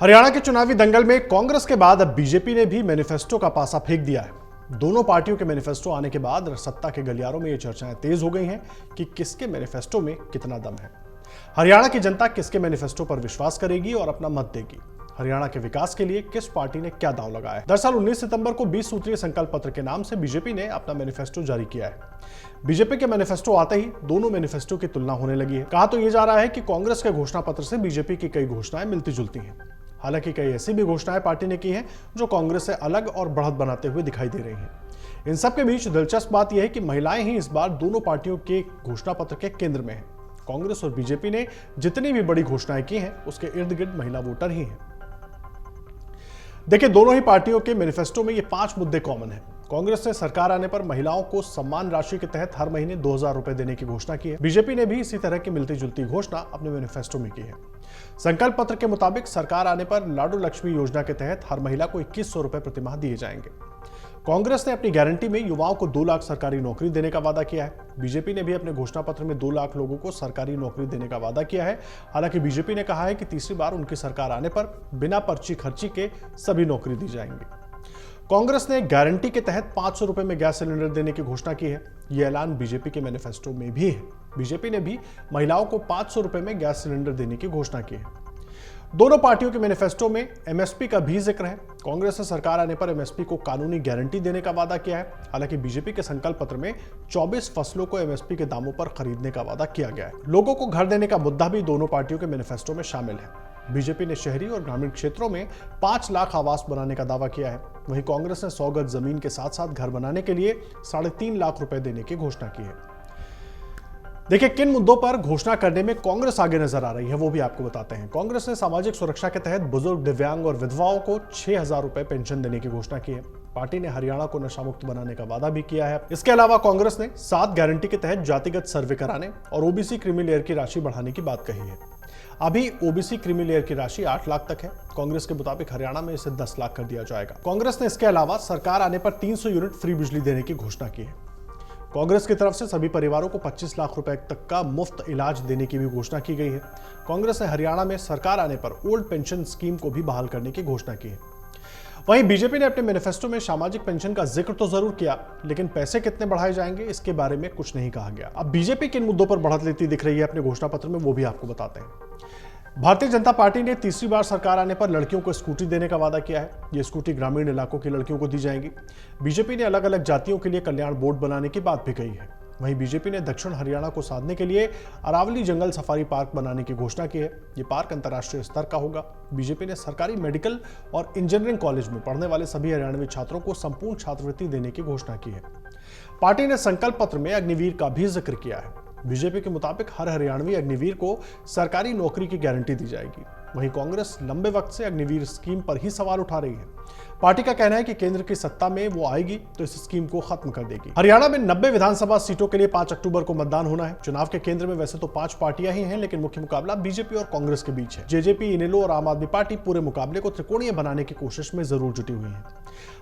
हरियाणा के चुनावी दंगल में कांग्रेस के बाद अब बीजेपी ने भी मैनिफेस्टो का पासा फेंक दिया है। दोनों पार्टियों के मैनिफेस्टो आने के बाद सत्ता के गलियारों में ये चर्चाएं तेज हो गई हैं कि किसके मैनिफेस्टो में कितना दम है। हरियाणा की जनता किसके मैनिफेस्टो पर विश्वास करेगी और अपना मत देगी। हरियाणा के विकास के लिए किस पार्टी ने क्या दांव लगाया है। दरअसल 19 सितंबर को 20 सूत्रीय संकल्प पत्र के नाम से बीजेपी ने अपना मैनिफेस्टो जारी किया है। बीजेपी के मैनिफेस्टो आते ही दोनों मैनिफेस्टो की तुलना होने लगी है। कहा तो यह जा रहा है कि कांग्रेस के घोषणा पत्र से बीजेपी की कई घोषणाएं मिलती जुलती हैं। हालांकि कई ऐसी भी घोषणाएं पार्टी ने की हैं जो कांग्रेस से अलग और बढ़त बनाते हुए दिखाई दे रही हैं। इन सब के बीच दिलचस्प बात यह है कि महिलाएं ही इस बार दोनों पार्टियों के घोषणा पत्र के केंद्र में हैं। कांग्रेस और बीजेपी ने जितनी भी बड़ी घोषणाएं की हैं उसके इर्द गिर्द महिला वोटर ही हैं। देखिए, दोनों ही पार्टियों के मैनिफेस्टो में ये 5 मुद्दे कॉमन हैं। कांग्रेस ने सरकार आने पर महिलाओं को सम्मान राशि के तहत हर महीने 2000 रुपए देने की घोषणा की है। बीजेपी ने भी इसी तरह की मिलती जुलती घोषणा अपने मैनिफेस्टो में की है। संकल्प पत्र के मुताबिक सरकार आने पर लाडू लक्ष्मी योजना के तहत हर महिला को 2100 रुपए प्रतिमाह दिए जाएंगे। कांग्रेस ने अपनी गारंटी में युवाओं को 2 लाख सरकारी नौकरी देने का वादा किया है। बीजेपी ने भी अपने घोषणा पत्र में 2 लाख लोगों को सरकारी नौकरी देने का वादा किया है। हालांकि बीजेपी ने कहा है कि तीसरी बार उनकी सरकार आने पर बिना पर्ची खर्ची के सभी नौकरी दी जाएंगी। कांग्रेस ने गारंटी के तहत 500 रुपए में गैस सिलेंडर देने की घोषणा की है। यह ऐलान बीजेपी के मैनिफेस्टो में भी है। बीजेपी ने भी महिलाओं को 500 रुपए में गैस सिलेंडर देने की घोषणा की है। दोनों पार्टियों के मैनिफेस्टो में एमएसपी का भी जिक्र है। कांग्रेस ने सरकार आने पर एमएसपी को कानूनी गारंटी देने का वादा किया है। हालांकि बीजेपी के संकल्प पत्र में 24 फसलों को एमएसपी के दामों पर खरीदने का वादा किया गया है। लोगों को घर देने का मुद्दा भी दोनों पार्टियों के मैनिफेस्टो में शामिल है। बीजेपी ने शहरी और ग्रामीण क्षेत्रों में 5 लाख आवास बनाने का दावा किया है। वहीं कांग्रेस ने 100 गज जमीन के साथ साथ घर बनाने के लिए 3.5 लाख रुपए देने की घोषणा की है। देखिए, किन मुद्दों पर घोषणा करने में कांग्रेस आगे नजर आ रही है वो भी आपको बताते हैं। कांग्रेस ने सामाजिक सुरक्षा के तहत बुजुर्ग, दिव्यांग और विधवाओं को 6000 रुपए पेंशन देने की घोषणा की है। पार्टी ने हरियाणा को नशा मुक्त बनाने का वादा भी किया है। इसके अलावा कांग्रेस ने 7 गारंटी के तहत जातिगत सर्वे कराने और ओबीसी क्रीमी लेयर की राशि बढ़ाने की बात कही है। अभी ओबीसी क्रीमी लेयर की राशि 8 लाख तक है। कांग्रेस के मुताबिक हरियाणा में इसे 10 लाख कर दिया जाएगा। कांग्रेस ने इसके अलावा सरकार आने पर 300 यूनिट फ्री बिजली देने की घोषणा की है। कांग्रेस की तरफ से सभी परिवारों को 25 लाख रुपए तक का मुफ्त इलाज देने की भी घोषणा की गई है। कांग्रेस ने हरियाणा में सरकार आने पर ओल्ड पेंशन स्कीम को भी बहाल करने की घोषणा की है। वहीं बीजेपी ने अपने मैनिफेस्टो में सामाजिक पेंशन का जिक्र तो जरूर किया, लेकिन पैसे कितने बढ़ाए जाएंगे इसके बारे में कुछ नहीं कहा गया। अब बीजेपी किन मुद्दों पर बढ़त लेती दिख रही है अपने घोषणा पत्र में वो भी आपको बताते हैं। भारतीय जनता पार्टी ने तीसरी बार सरकार आने पर लड़कियों को स्कूटी देने का वादा किया है। ये स्कूटी ग्रामीण इलाकों की लड़कियों को दी जाएंगी। बीजेपी ने अलग अलग जातियों के लिए कल्याण बोर्ड बनाने की बात भी कही है। वहीं बीजेपी ने दक्षिण हरियाणा को साधने के लिए अरावली जंगल सफारी पार्क बनाने की घोषणा की है। ये पार्क अंतर्राष्ट्रीय स्तर का होगा। बीजेपी ने सरकारी मेडिकल और इंजीनियरिंग कॉलेज में पढ़ने वाले सभी हरियाणवी छात्रों को संपूर्ण छात्रवृत्ति देने की घोषणा की है। पार्टी ने संकल्प पत्र में अग्निवीर का भी जिक्र किया है। बीजेपी के मुताबिक हर हरियाणवी अग्निवीर को सरकारी नौकरी की गारंटी दी जाएगी। वहीं कांग्रेस लंबे वक्त से अग्निवीर स्कीम पर ही सवाल उठा रही है। पार्टी का कहना है कि केंद्र की सत्ता में वो आएगी तो इस स्कीम को खत्म कर देगी। हरियाणा में 90 विधानसभा सीटों के लिए 5 अक्टूबर को मतदान होना है। चुनाव के केंद्र में वैसे तो 5 पार्टियां ही हैं, लेकिन मुख्य मुकाबला बीजेपी और कांग्रेस के बीच है। जेजेपी, इनेलो और आम आदमी पार्टी पूरे मुकाबले को त्रिकोणीय बनाने की कोशिश में जरूर जुटी हुई है।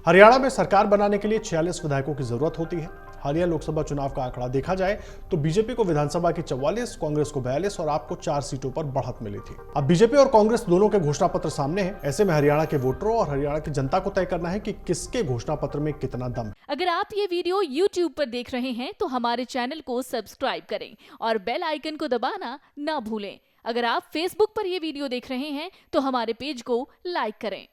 हरियाणा में सरकार बनाने के लिए 46 विधायकों की जरूरत होती है। हालिया लोकसभा चुनाव का आंकड़ा देखा जाए तो बीजेपी को विधानसभा की 44, कांग्रेस को 42 और आपको 4 सीटों पर बढ़त मिली थी। अब बीजेपी और कांग्रेस दोनों के घोषणा पत्र सामने हैं। ऐसे में हरियाणा के वोटरों और हरियाणा की जनता को तय करना है कि किसके घोषणा पत्र में कितना दम है। अगर आप ये वीडियो YouTube पर देख रहे हैं तो हमारे चैनल को सब्सक्राइब करें और बेल आइकन को दबाना ना भूलें। अगर आप Facebook पर ये वीडियो देख रहे हैं तो हमारे पेज को लाइक करें।